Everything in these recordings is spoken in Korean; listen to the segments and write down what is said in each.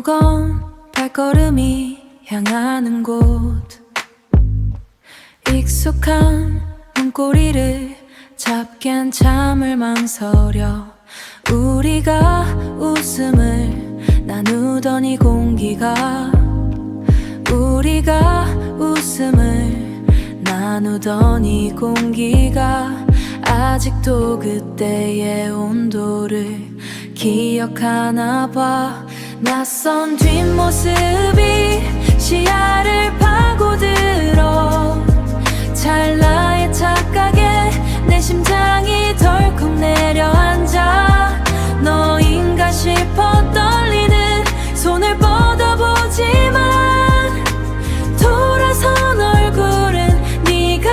무거운 발걸음이 향하는 곳, 익숙한 문고리를 잡기엔 참을 망설여. 우리가 웃음을 나누던 이 공기가, 우리가 웃음을 나누던 이 공기가 아직도 그때의 온도를 기억하나 봐. 낯선 뒷모습이 시야를 파고들어 찰나의 착각에 내 심장이 덜컥 내려앉아. 너인가 싶어 떨리는 손을 뻗어보지만 돌아선 얼굴은 네가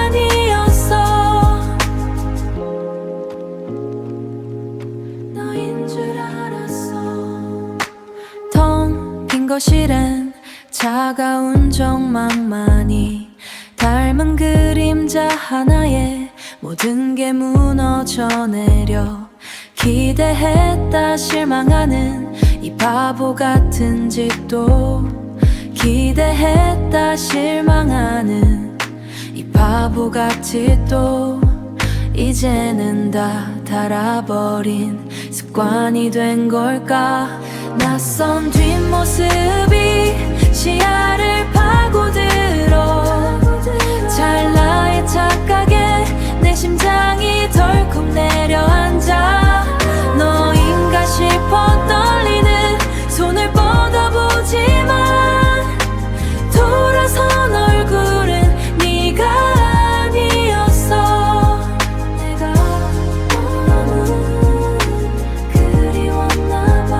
아니었어. 너인 줄 알았어. 텅 빈 거실엔 차가운 적망만이 닮은 그림자 하나에 모든 게 무너져 내려. 기대했다 실망하는 이 바보 같은 집도, 기대했다 실망하는 이 바보 같은 또 이제는 다 닳아버린 습관이 된 걸까. 낯선 뒷모습이 시야를 파고들어 찰나의 착각에 내 심장이 덜컥 내려앉아. 너인가 싶어 떨리는 손을 뻗어보지만 돌아선 얼굴은 네가 아니었어. 내가 너무 그리웠나 봐.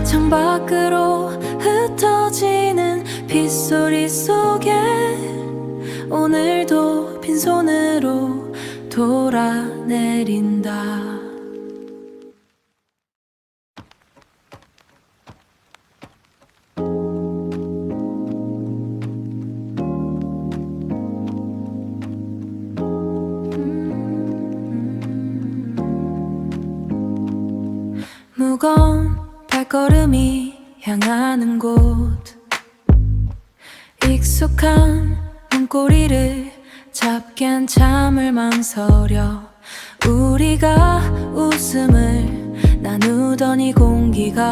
창밖으로 흩어지는 빗소리 속에 오늘도 빈손으로 돌아내린다. 무거운 발걸음이 향하는 곳, 익숙한 문고리를 잡기엔 참을 망설여. 우리가 웃음을 나누던 이 공기가,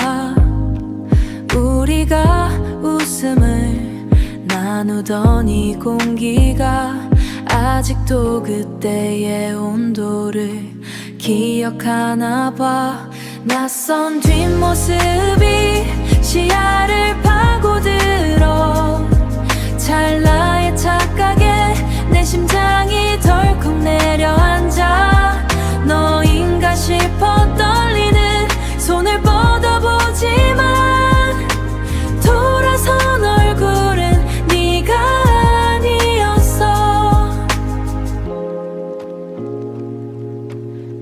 우리가 웃음을 나누던 이 공기가 아직도 그때의 온도를 기억하나 봐. 낯선 뒷모습이 시야를 파고들어 찰나의 착각에 내 심장이 덜컥 내려앉아. 너인가 싶어 떨리는 손을 뻗어보지만 돌아선 얼굴은 네가 아니었어.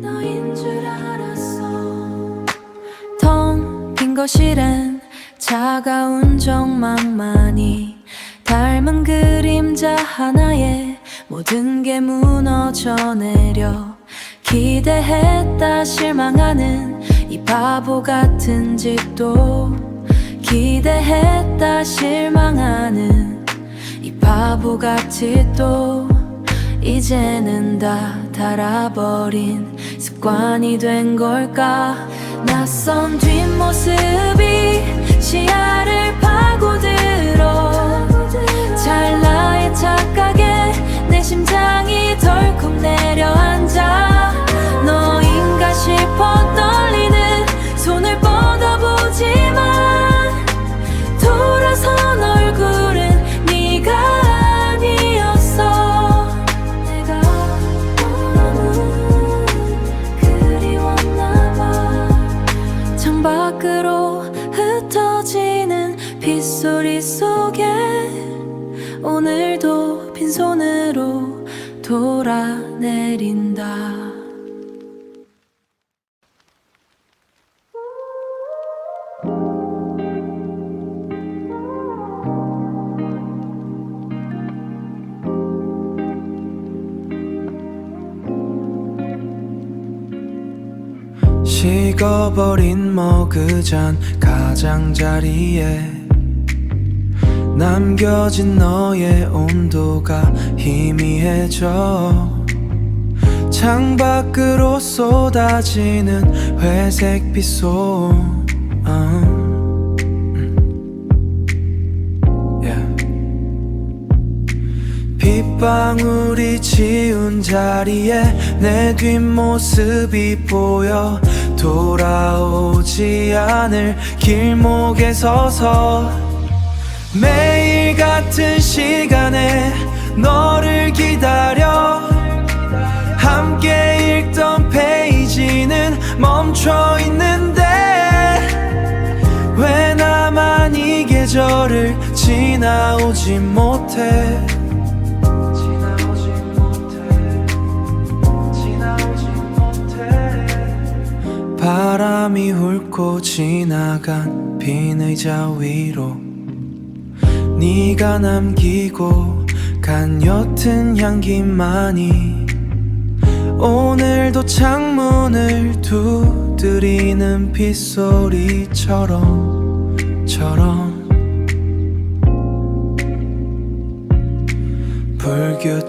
너인 줄 알았어. 텅 빈 거실엔 차가운 적망만이 닮은 그림자 하나에 모든 게 무너져 내려. 기대했다 실망하는 이 바보 같은 집도, 기대했다 실망하는 이 바보 같은 또 이제는 다 닳아버린 습관이 된 걸까. 낯선 뒷모습이 시야를 파고들어 찰나의 착각에 내 심장이 덜컥 내려앉아. 너인가 싶어 떨리는 손을 뻗어보지만 돌아선 얼굴은 네가 아니었어. 내가 너무 그리웠나 봐. 창밖으로 흩어지는 빗소리 속에 오늘도 빈손으로 돌아내린다. 식어버린 머그잔 가장자리에 남겨진 너의 온도가 희미해져 창밖으로 쏟아지는 회색 빗소 빗방울이 지운 자리에 내 뒷모습이 보여 돌아오지 않을 길목에 서서 매일 같은 시간에 너를 기다려 함께 읽던 페이지는 멈춰 있는데 왜 나만 이 계절을 지나오지 못해 바람이 훑고 지나간 빈 의자 위로 네가 남기고 간 옅은 향기만이 오늘도 창문을 두드리는 빗소리처럼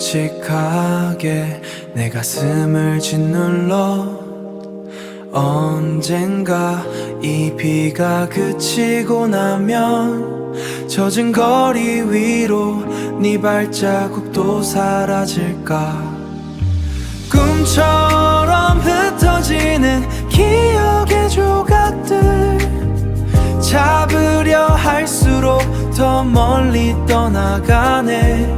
불규칙하게 내 가슴을 짓눌러 언젠가 이 비가 그치고 나면 젖은 거리 위로 네 발자국도 사라질까 꿈처럼 흩어지는 기억의 조각들 잡으려 할수록 더 멀리 떠나가네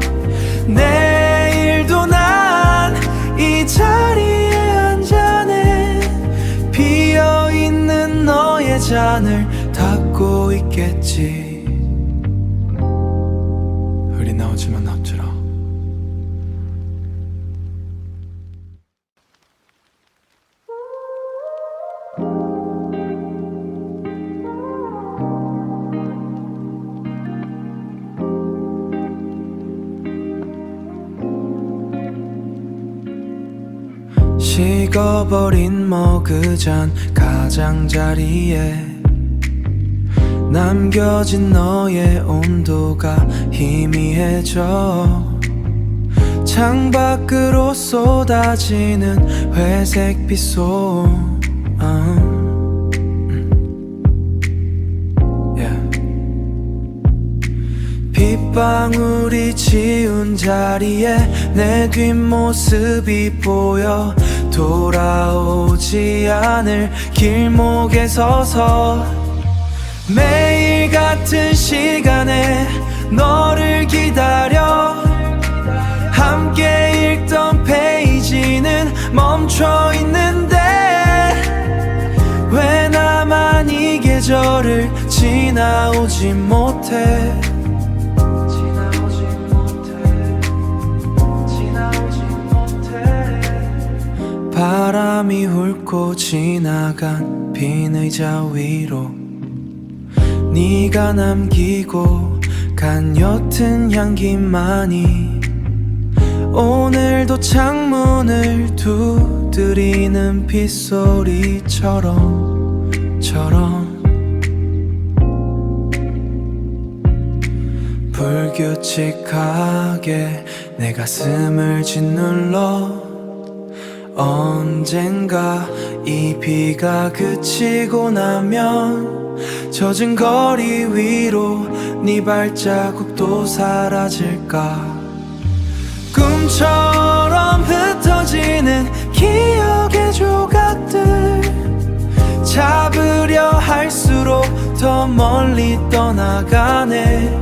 내일도 난 이 자리에 앉아네 비어있는 너의 잔을 닫고 있겠지 흐리 나오지만 앞지라 식어버린 머그잔 가장자리에 남겨진 너의 온도가 희미해져 창밖으로 쏟아지는 회색 빗소 빗방울이 지운 자리에 내 뒷모습이 보여 돌아오지 않을 길목에 서서 매일 같은 시간에 너를 기다려 함께 읽던 페이지는 멈춰 있는데 왜 나만 이 계절을 지나오지 못해 바람이 훑고 지나간 빈 의자 위로 네가 남기고 간 옅은 향기만이 오늘도 창문을 두드리는 빗소리처럼 불규칙하게 내 가슴을 짓눌러 언젠가 이 비가 그치고 나면 젖은 거리 위로 네 발자국도 사라질까 꿈처럼 흩어지는 기억의 조각들 잡으려 할수록 더 멀리 떠나가네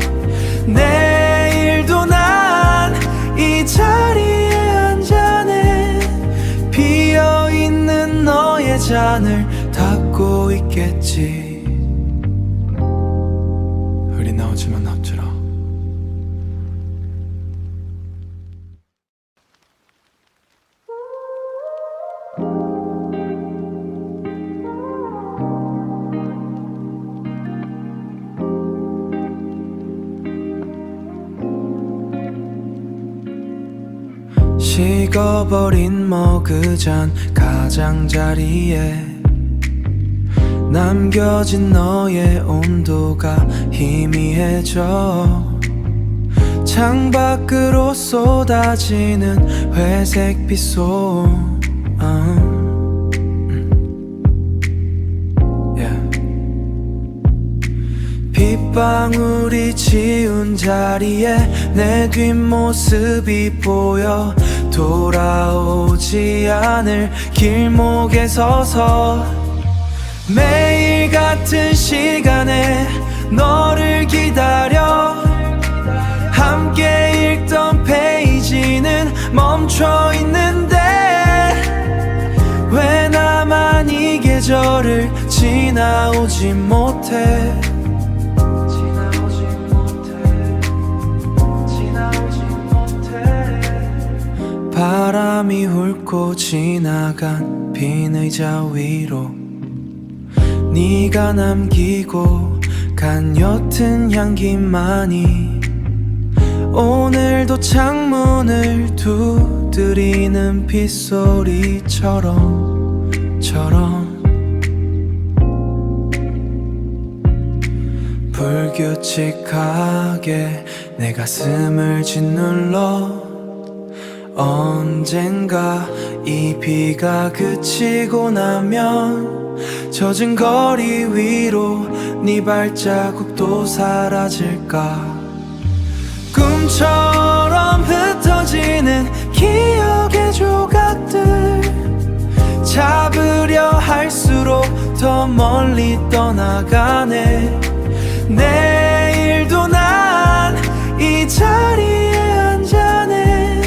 내일도 난 이 자리에 앉아네 비어있는 너의 잔을 닫고 있겠지 흐리 나오지만 앞지라 식어버린 머그잔 가장자리에 남겨진 너의 온도가 희미해져 창밖으로 쏟아지는 회색 빗소음 빗방울이 지운 자리에 내 뒷모습이 보여 돌아오지 않을 길목에 서서 매일 같은 시간에 너를 기다려 함께 읽던 페이지는 멈춰 있는데 왜 나만 이 계절을 지나오지 못해 바람이 훑고 지나간 빈 의자 위로 네가 남기고 간 옅은 향기만이 오늘도 창문을 두드리는 빗소리처럼 불규칙하게 내 가슴을 짓눌러 언젠가 이 비가 그치고 나면 젖은 거리 위로 네 발자국도 사라질까 꿈처럼 흩어지는 기억의 조각들 잡으려 할수록 더 멀리 떠나가네 내일도 난 이 자리에 앉아네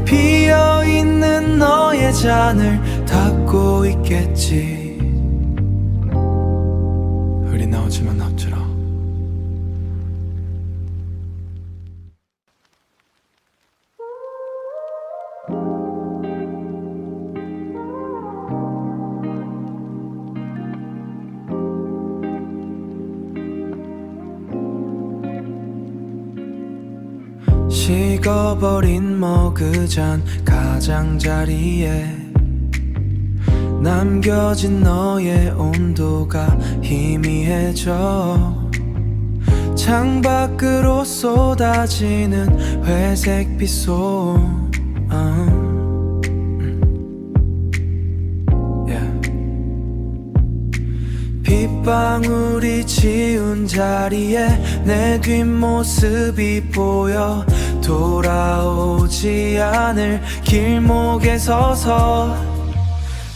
비어있는 너의 잔을 닦고 있겠지 흐리 나오지만 앞질러 식어버린 머그잔 가장자리에 남겨진 너의 온도가 희미해져 창밖으로 쏟아지는 회색 빗소음 빗방울이 지운 자리에 내 뒷모습이 보여 돌아오지 않을 길목에 서서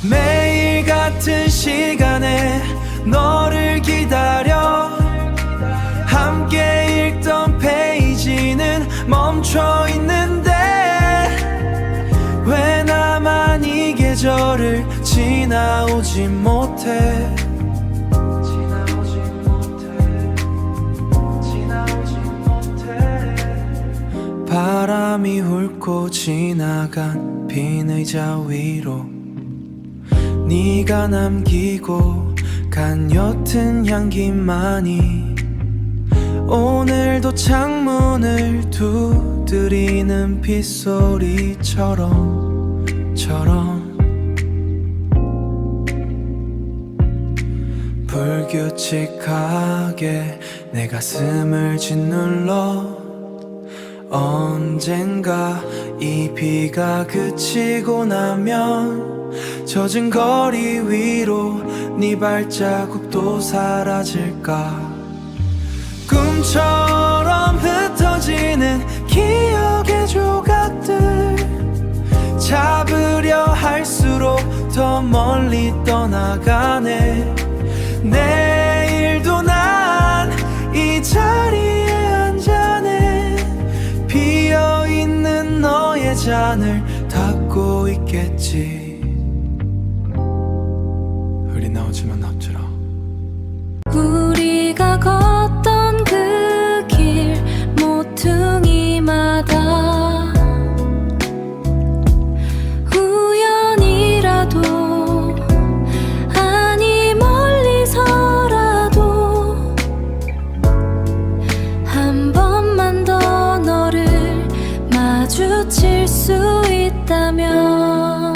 매일 같은 시간에 너를 기다려 함께 읽던 페이지는 멈춰 있는데 왜 나만 이 계절을 지나오지 못해 바람이 훑고 지나간 빈 의자 위로 네가 남기고 간 옅은 향기만이 오늘도 창문을 두드리는 빗소리처럼 불규칙하게 내 가슴을 짓눌러 언젠가 이 비가 그치고 나면 젖은 거리 위로 네 발자국도 사라질까 꿈처럼 흩어지는 기억의 조각들 잡으려 할수록 더 멀리 떠나가네 내일도 난 이 자리에 앉아네 비어있는 너의 잔을 닦고 있겠지 흐리 나오지만 앞질러 우리가 걷던 그 길 모퉁이마다 우연이라도 아니 멀리서라도 한 번만 더 너를 마주칠 수 있다면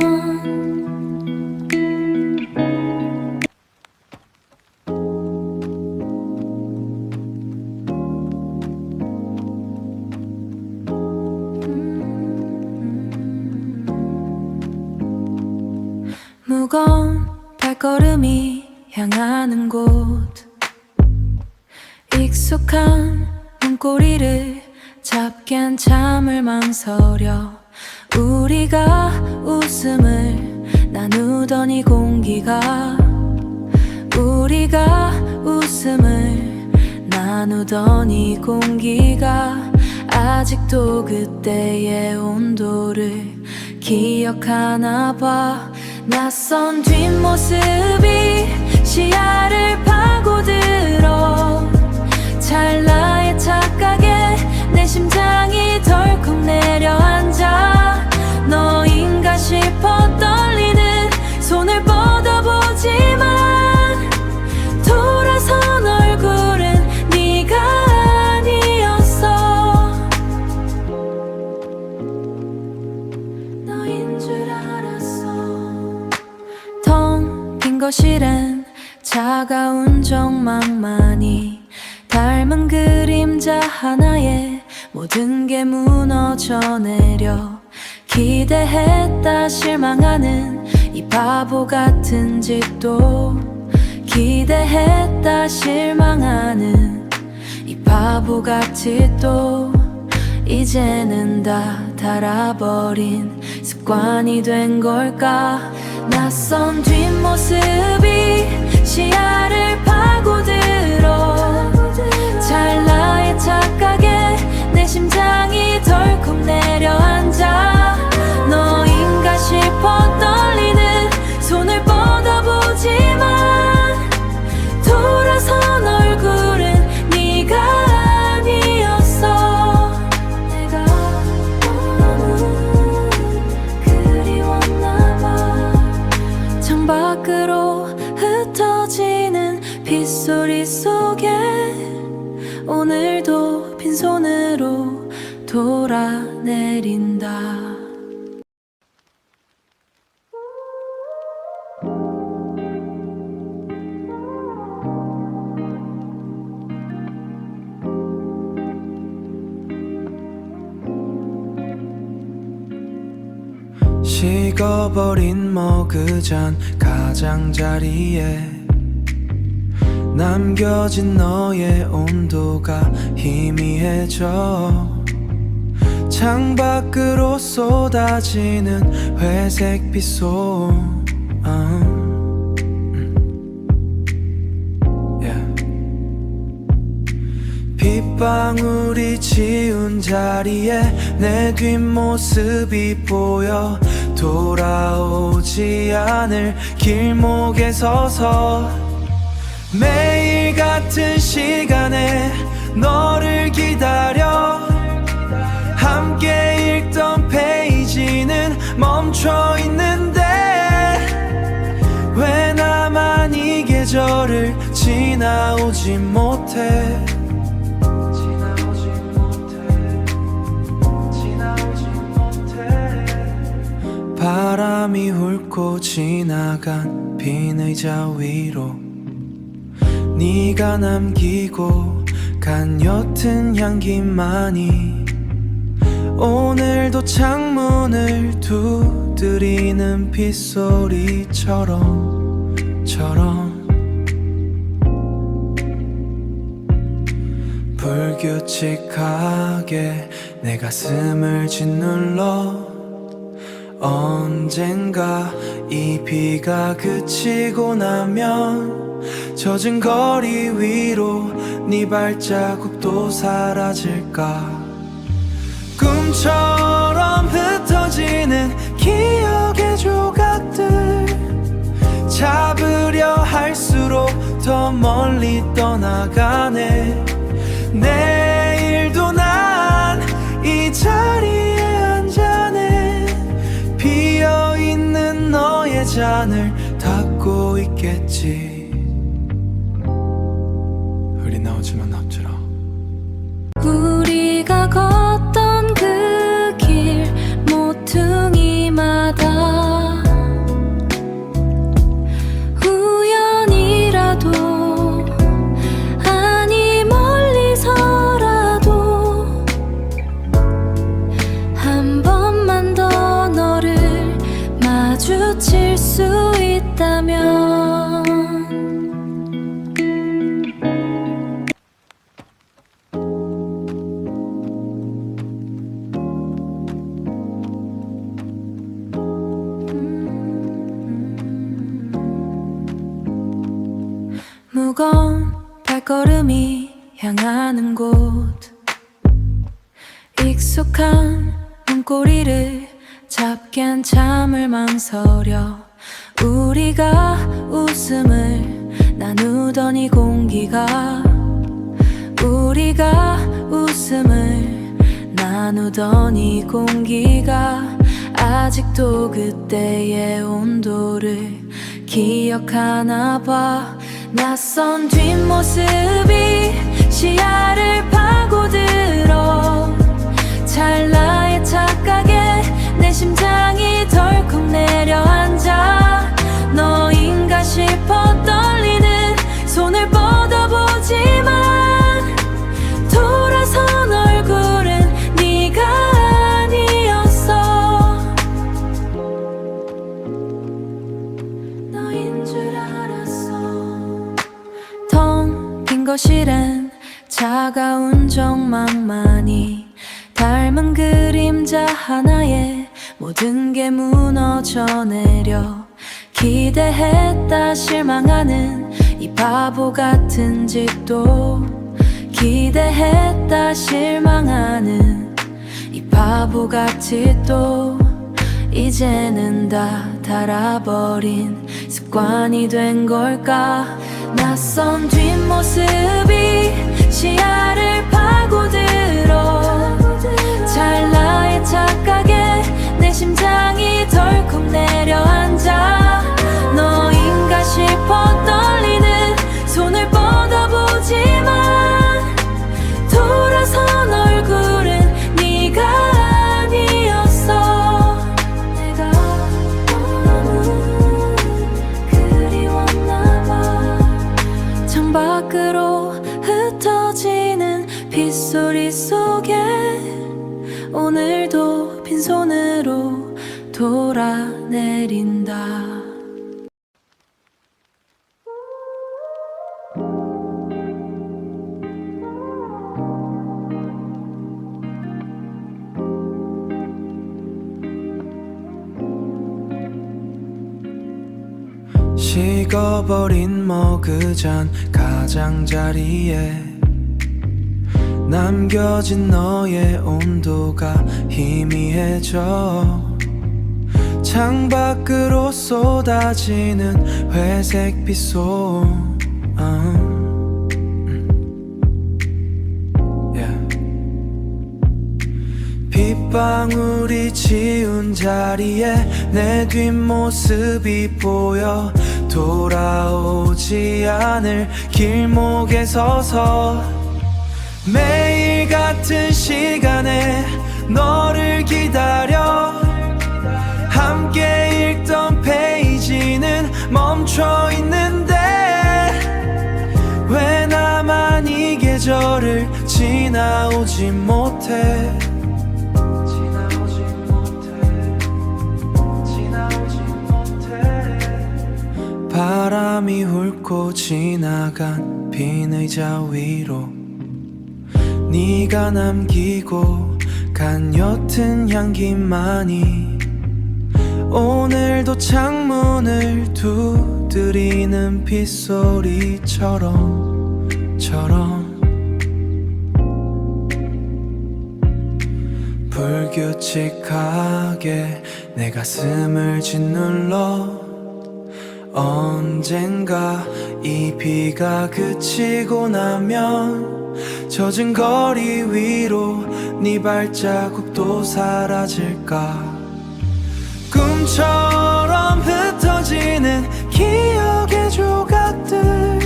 무거운 발걸음이 향하는 곳 익숙한 문고리를 잡기엔 참을 망설여 우리가 웃음을 나누던 이 공기가 우리가 웃음을 나누던 이 공기가 아직도 그때의 온도를 기억하나 봐 낯선 뒷모습이 시야를 파고들어 찰나의 착각에 내 심장이 덜컥 내려앉아 너인가 싶어 떨리는 손을 뻗어보지만 돌아선 얼굴은 네가 아니었어 너인 줄 알았어 텅 빈 거실엔 차가운 적망만이 닮은 그림자 하나에 모든 게 무너져 내려 기대했다 실망하는 이 바보 같은 짓도 기대했다 실망하는 이 바보 같은 짓도 이제는 다 닳아버린 습관이 된 걸까 낯선 뒷모습이 시야를 파고들어 찰나의 착각에 내 심장이 덜컥 내려앉아 너인가 싶어 떨리는 손을 뻗어보지만 돌아선 얼굴은 네가 아니었어 내가 너무 그리웠나 봐 창밖으로 흩어지는 빗소리 속에 오늘도 빈손으로 돌아내린다 식어버린 머그잔 가장자리에 남겨진 너의 온도가 희미해져 창밖으로 쏟아지는 회색 빗소음 빗방울이 지운 자리에 내 뒷모습이 보여 돌아오지 않을 길목에 서서 매일 같은 시간에 너를 기다려 함께 읽던 페이지는 멈춰 있는데 왜 나만 이 계절을 지나오지 못해 바람이 훑고 지나간 빈 의자 위로 네가 남기고 간 옅은 향기만이 오늘도 창문을 두드리는 빗소리처럼 불규칙하게 내 가슴을 짓눌러 언젠가 이 비가 그치고 나면 젖은 거리 위로 네 발자국도 사라질까 꿈처럼 흩어지는 기억의 조각들 잡으려 할수록 더 멀리 떠나가네 내일도 난 이 자리에 앉아네 비어있는 너의 잔을 닫고 있겠지 흐리 나오지만 엎드려 우리가 걷던 그 길 모퉁이마다 우연이라도 아니 멀리서라도 한 번만 더 너를 마주칠 수 있다 마음이 향하는 곳 익숙한 문고리를 잡기엔 참을 망설여 우리가 웃음을 나누던 이 공기가 우리가 웃음을 나누던 이 공기가 아직도 그때의 온도를 기억하나 봐 낯선 뒷모습이 시야를 파고들어 찰나의 착각에 내 심장이 덜컥 내려앉아 너인가 싶어 떨리는 손을 뻗어보지만 돌아선 얼굴은 네가 아니었어 너인 줄 알았어 텅 빈 거실엔 차가운 적망만이 닮은 그림자 하나에 모든 게 무너져 내려 기대했다 실망하는 이 바보 같은 집도 기대했다 실망하는 이 바보같이 또 이제는 다 닳아버린 습관이 된 걸까 낯선 뒷모습이 시야를 파고들어 찰나의 착각에 내 심장이 덜컥 내려앉아 너인가 싶어 떨리는 손을 뻗어보지만 돌아선 얼굴은 네가 아니었어 내가 너무 그리웠나 봐 창밖으로 흩어지는 빗소리 속에 오늘도 빈손으로 돌아내린다 식어버린 머그잔 가장자리에 남겨진 너의 온도가 희미해져 창밖으로 쏟아지는 회색 빗소 빗방울이 지운 자리에 내 뒷모습이 보여 돌아오지 않을 길목에 서서 매일 같은 시간에 너를 기다려 함께 읽던 페이지는 멈춰 있는데 왜 나만 이 계절을 지나오지 못해 바람이 훑고 지나간 빈 의자 위로 네가 남기고 간 옅은 향기만이 오늘도 창문을 두드리는 빗소리처럼 불규칙하게 내 가슴을 짓눌러 언젠가 이 비가 그치고 나면 젖은 거리 위로 네 발자국도 사라질까 꿈처럼 흩어지는 기억의 조각들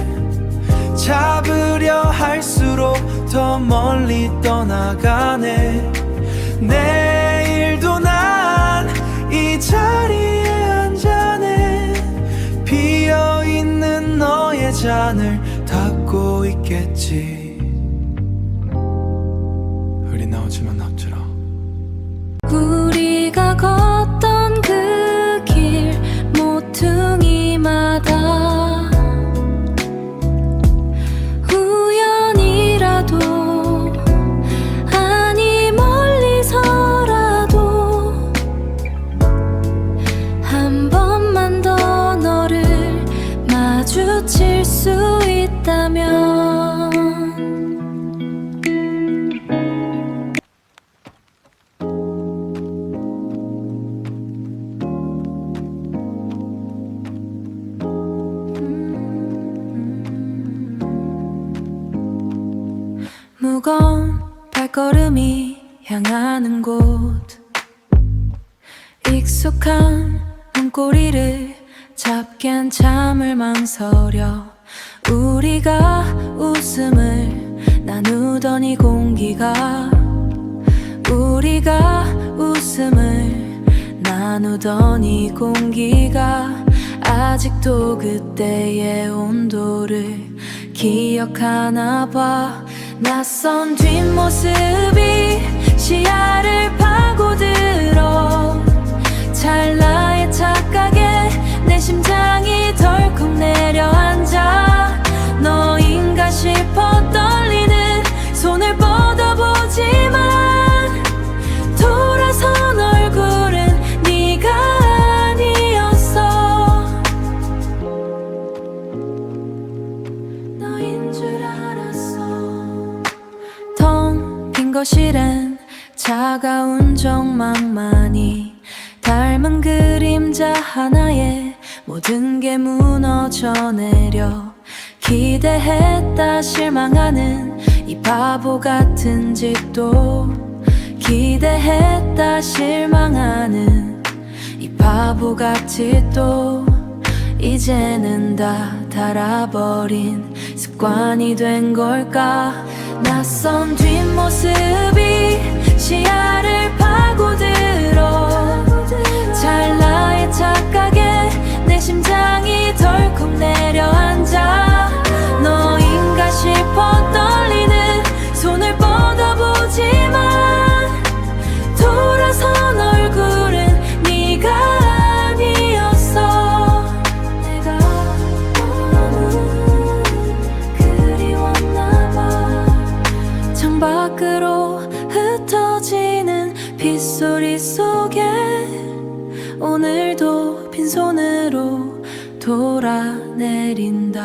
잡으려 할수록 더 멀리 떠나가네 내일도 난 이 자리에 앉아네 비어있는 너의 잔을 닫고 있겠지 흐리 나오지만 엎드려 우리가 걷던 그 길 모퉁이마다 우연이라도 아니 멀리서라도 한 번만 더 너를 마주칠 수 있다면 무거운 발걸음이 향하는 곳 익숙한 문고리를 잡기엔 참을 망설여 우리가 웃음을 나누던 이 공기가 우리가 웃음을 나누던 이 공기가 아직도 그때의 온도를 기억하나 봐 낯선 뒷모습이 시야를 파고들어 찰나의 착각에 내 심장이 덜컥 내려앉아 너인가 싶어 떨리는 손을 뻗어보지만 돌아선 얼굴은 네가 아니었어 너인 줄 알았어 텅 빈 거실엔 차가운 적망만이 닮은 그림자 하나에 모든 게 무너져 내려 기대했다 실망하는 이 바보 같은 짓도 기대했다 실망하는 이 바보 같은 짓도 이제는 다 닳아버린 습관이 된 걸까 낯선 뒷모습이 시야를 파고들어 찰나의 착각에 내 심장이 덜컥 내려앉아 너인가 싶어 떨리는 손을 뻗어보지만 돌아선 얼굴은 네가 아니었어 내가 너무 그리웠나 봐 창밖으로 흩어지는 빗소리 속에 오늘도 빈손으로 돌아내린다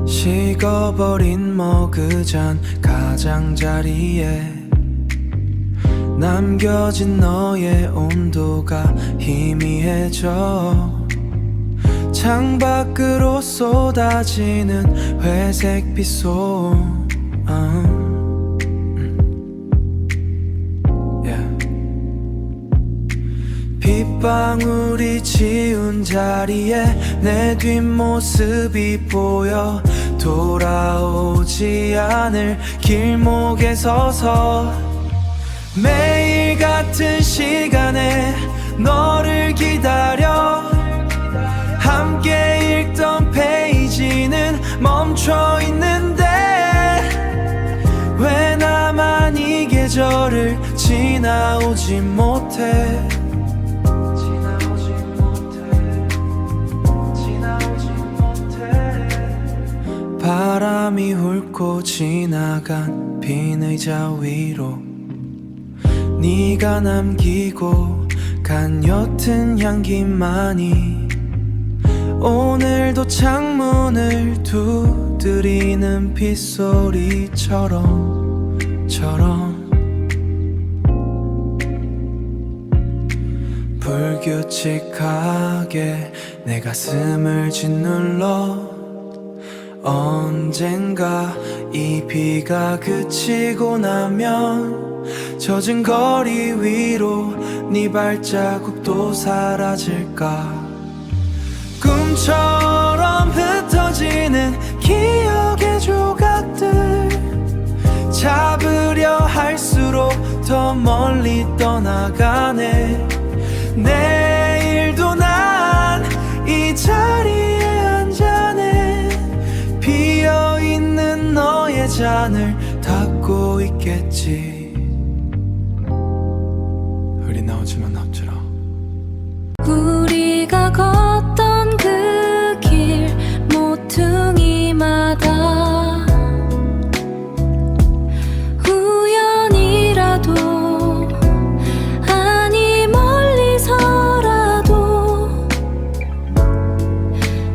식어버린 머그잔 가장자리에 남겨진 너의 온도가 희미해져 창밖으로 쏟아지는 회색 빗소음 빗방울이 지운 자리에 내 뒷모습이 보여 돌아오지 않을 길목에 서서 매일 같은 시간에 너를 기다려 함께 읽던 페이지는 멈춰 있는데 왜 나만 이 계절을 지나오지 못해 바람이 훑고 지나간 빈 의자 위로 네가 남기고 간 옅은 향기만이 오늘도 창문을 두드리는 빗소리처럼 불규칙하게 내 가슴을 짓눌러 언젠가 이 비가 그치고 나면 젖은 거리 위로 네 발자국도 사라질까 꿈처럼 흩어지는 기억의 조각들 잡으려 할수록 더 멀리 떠나가네 내일도 난 이 자리에 앉아네 비어있는 너의 잔을 닫고 있겠지 흐리 나오지만 앞질러 우리가 걷던 그 길 모퉁이마다 우연이라도 아니 멀리서라도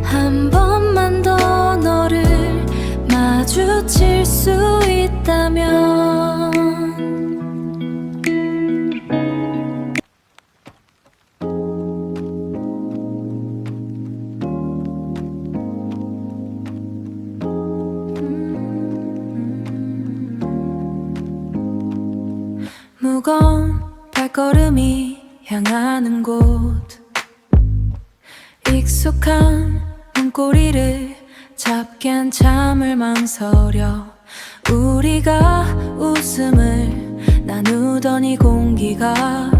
한 번만 더 너를 마주칠 수 있다면 무거운 발걸음이 향하는 곳 익숙한 문고리를 잡기엔 잠을 망설여 우리가 웃음을 나누던 이 공기가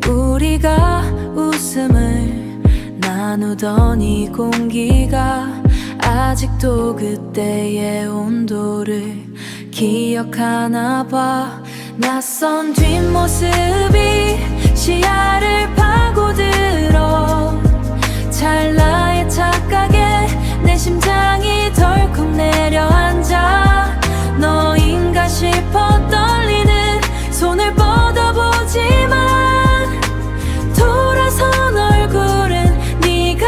우리가 웃음을 나누던 이 공기가 아직도 그때의 온도를 기억하나 봐 낯선 뒷모습이 시야를 파고들어 찰나의 착각에 내 심장이 덜컥 내려앉아 너인가 싶어 떨리는 손을 뻗어보지만 돌아선 얼굴은 네가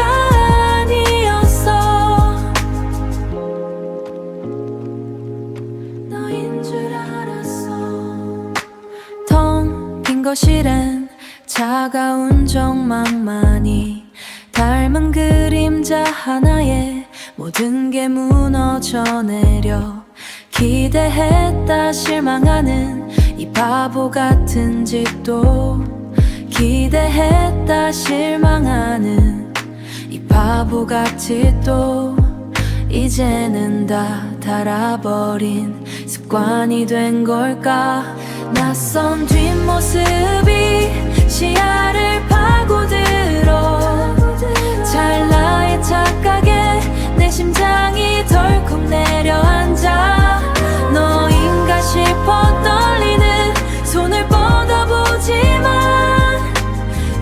아니었어 너인 줄 알았어 텅 빈 거실엔 차가운 적만만이 닮은 그림자 하나에 모든 게 무너져 내려 기대했다 실망하는 이 바보 같은 짓도 기대했다 실망하는 이 바보 같은 짓도 이제는 다 닳아버린 습관이 된 걸까 낯선 뒷모습이 시야를 파고들어 찰나의 착각에 내 심장이 덜컥 내려앉아 너인가 싶어 떨리는 손을 뻗어보지만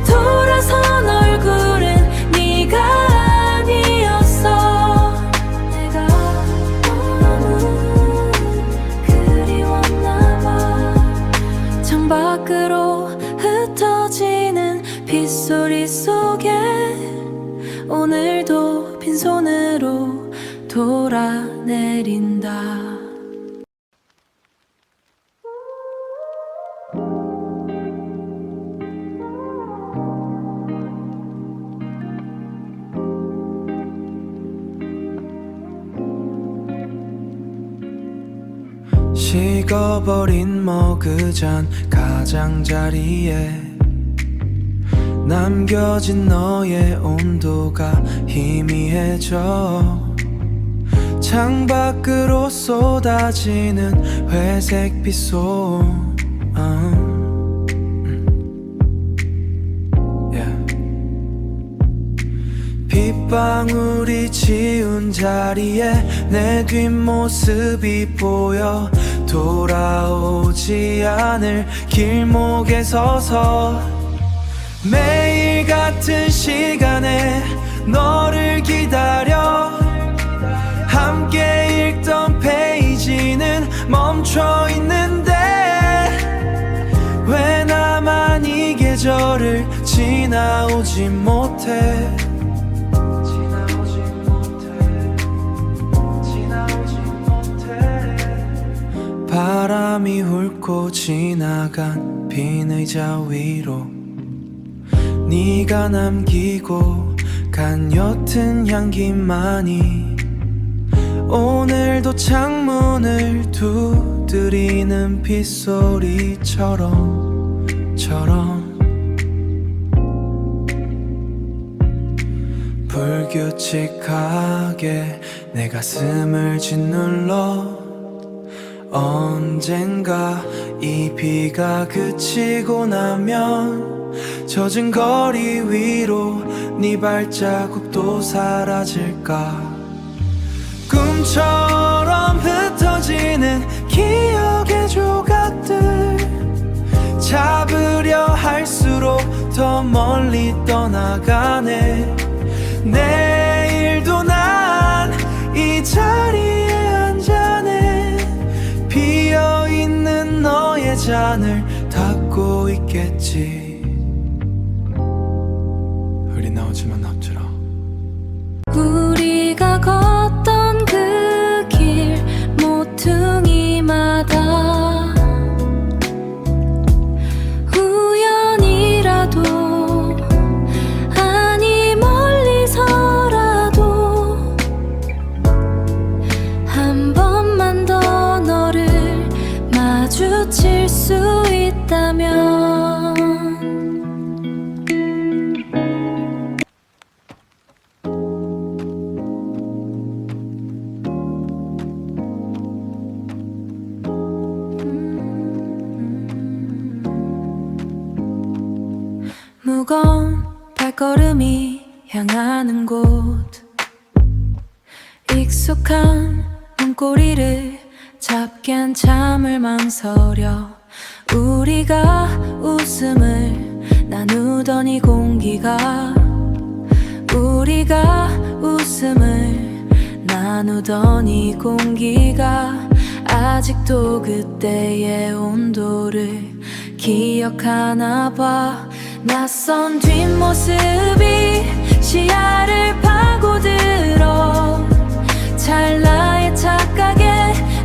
돌아선 얼굴은 네가 아니었어 내가 너무 그리웠나 봐 창밖으로 흩어지는 빗소리 속에 오늘도 빈손으로 돌아내린다 식어버린 머그잔 가장자리에 남겨진 너의 온도가 희미해져 창밖으로 쏟아지는 회색 빗소 빗방울이 지운 자리에 내 뒷모습이 보여 돌아오지 않을 길목에 서서 매일 같은 시간에 너를 기다려 함께 읽던 페이지는 멈춰 있는데 왜 나만 이 계절을 지나오지 못해 바람이 훑고 지나간 빈 의자 위로 네가 남기고 간 옅은 향기만이 오늘도 창문을 두드리는 빗소리처럼 불규칙하게 내 가슴을 짓눌러 언젠가 이 비가 그치고 나면 젖은 거리 위로 네 발자국도 사라질까 꿈처럼 흩어지는 기억의 조각들 잡으려 할수록 더 멀리 떠나가네 내일도 난 이 자리에 앉아네 비어있는 너의 잔을 닫고 있겠지 흐리 나오지만 앞지라 우리가 걷던 그 길 모퉁이 마주칠 수 있다면 무거운 발걸음이 향하는 곳 익숙한 문고리를 잡기엔 참을 망설여 우리가 웃음을 나누던 이 공기가 우리가 웃음을 나누던 이 공기가 아직도 그때의 온도를 기억하나 봐 낯선 뒷모습이 시야를 파고들어 찰나의 착각에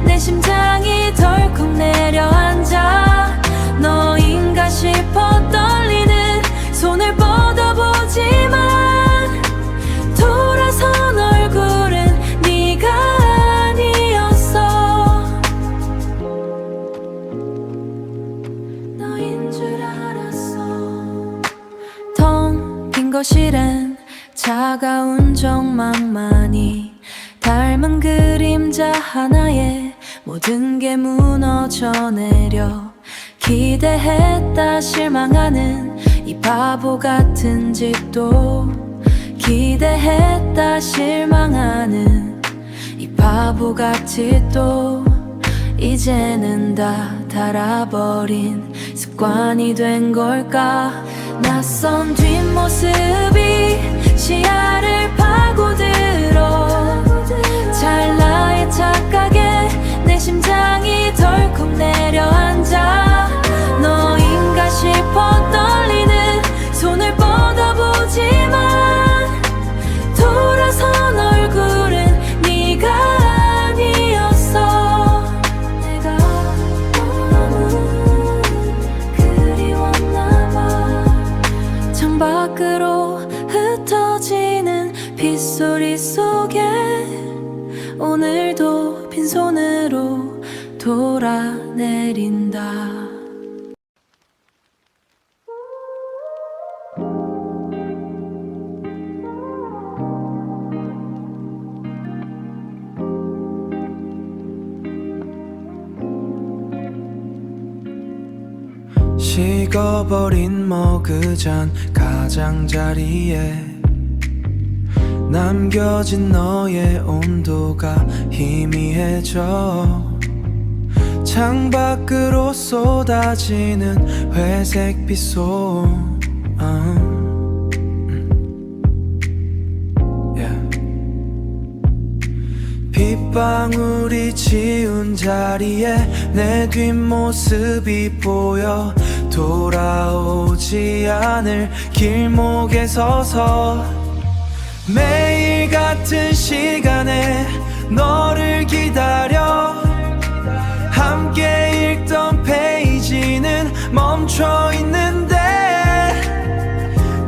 내 심장이 덜컥 내려앉아 너인가 싶어 떨리는 손을 뻗어보지만 돌아선 얼굴은 네가 아니었어 너인 줄 알았어 텅 빈 거실엔 차가운 적망만이 닮은 그림자 하나에 모든 게 무너져 내려 기대했다 실망하는 이 바보 같은 짓도 기대했다 실망하는 이 바보 같은 짓도 이제는 다 닳아버린 습관이 된 걸까 낯선 뒷모습이 시야를 파고들어 찰나의 착각에 내 심장이 덜컥 내려앉아 너인가 싶어 떨리는 손을 뻗어보지만 돌아선 얼굴은 네가 아니었어 내가 너무 그리웠나 봐 창밖으로 흩어지는 빗소리 속에 오늘도 빈손으로 돌아내린다 식어버린 머그잔 가장자리에 남겨진 너의 온도가 희미해져 창밖으로 쏟아지는 회색 빗소음 빗방울이 지운 자리에 내 뒷모습이 보여 돌아오지 않을 길목에 서서 매일 같은 시간에 너를 기다려 함께 읽던 페이지는 멈춰 있는데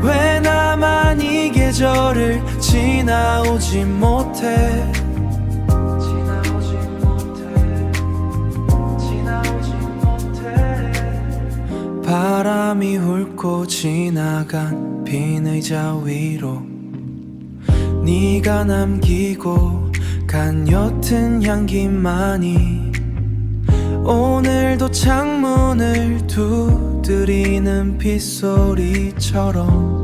왜 나만 이 계절을 지나오지 못해 바람이 훑고 지나간 빈 의자 위로 네가 남기고 간 옅은 향기만이 오늘도 창문을 두드리는 빗소리처럼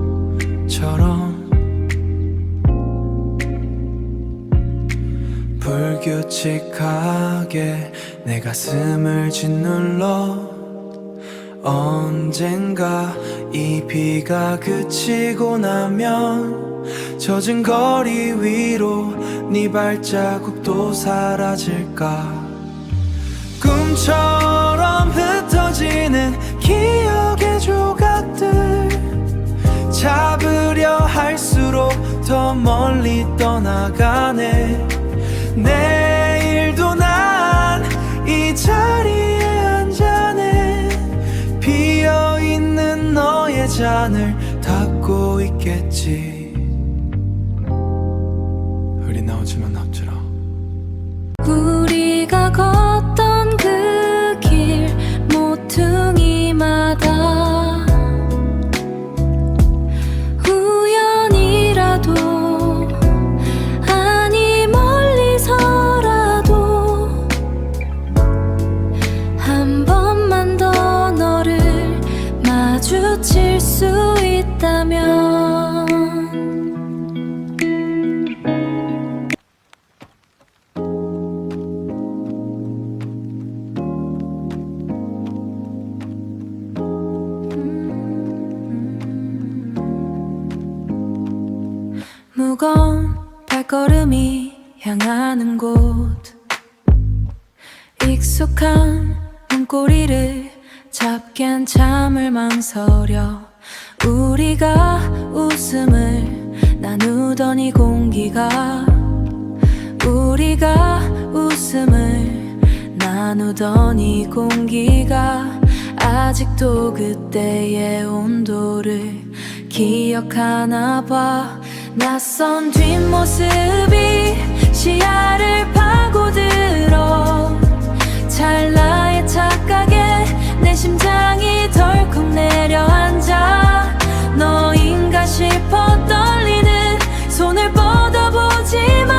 불규칙하게 내 가슴을 짓눌러 언젠가 이 비가 그치고 나면 젖은 거리 위로 네 발자국도 사라질까 꿈처럼 흩어지는 기억의 조각들 잡으려 할수록 더 멀리 떠나가네 내일도 난 이 자리에 앉아네 비어있는 너의 잔을 닫고 있겠지 흐리 나오지만 앞지라 우리가 걷던 그 길 마주칠 수 있다면 무거운 발걸음이 향하는 곳 익숙한 문고리를 잡기엔 참을 망설여 우리가 웃음을 나누던 이 공기가 우리가 웃음을 나누던 이 공기가 아직도 그때의 온도를 기억하나 봐 낯선 뒷모습이 시야를 파고들어 찰나의 착각에 내 심장이 덜컥 내려앉아 너인가 싶어 떨리는 손을 뻗어보지만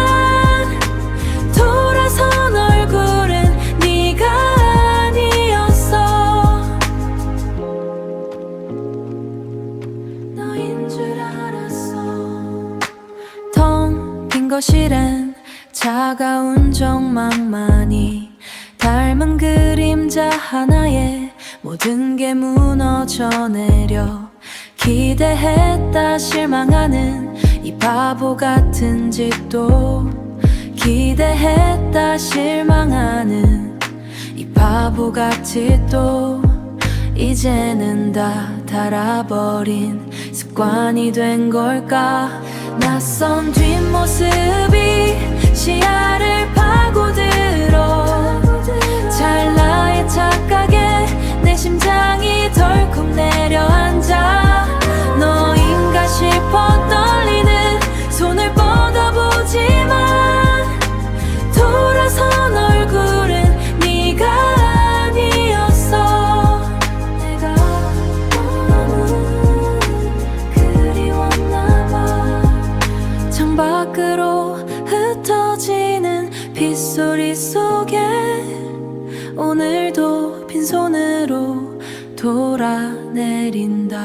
돌아선 얼굴은 네가 아니었어 너인 줄 알았어 텅 빈 거실엔 차가운 적망만이 닮은 그림자 하나에 모든 게 무너져 내려 기대했다 실망하는 이 바보 같은 짓도 기대했다 실망하는 이 바보 같은 짓도 이제는 다 닳아버린 습관이 된 걸까 낯선 뒷모습이 시야를 파고들어 찰나의 착각에 내 심장이 덜컥 내려앉아 너인가 싶어 떨리는 손을 뻗어보지만 돌아선 얼굴은 네가 아니었어 내가 너무 그리웠나 봐 창밖으로 흩어지는 빗소리 속에 오늘도 빈손으로 돌아내린다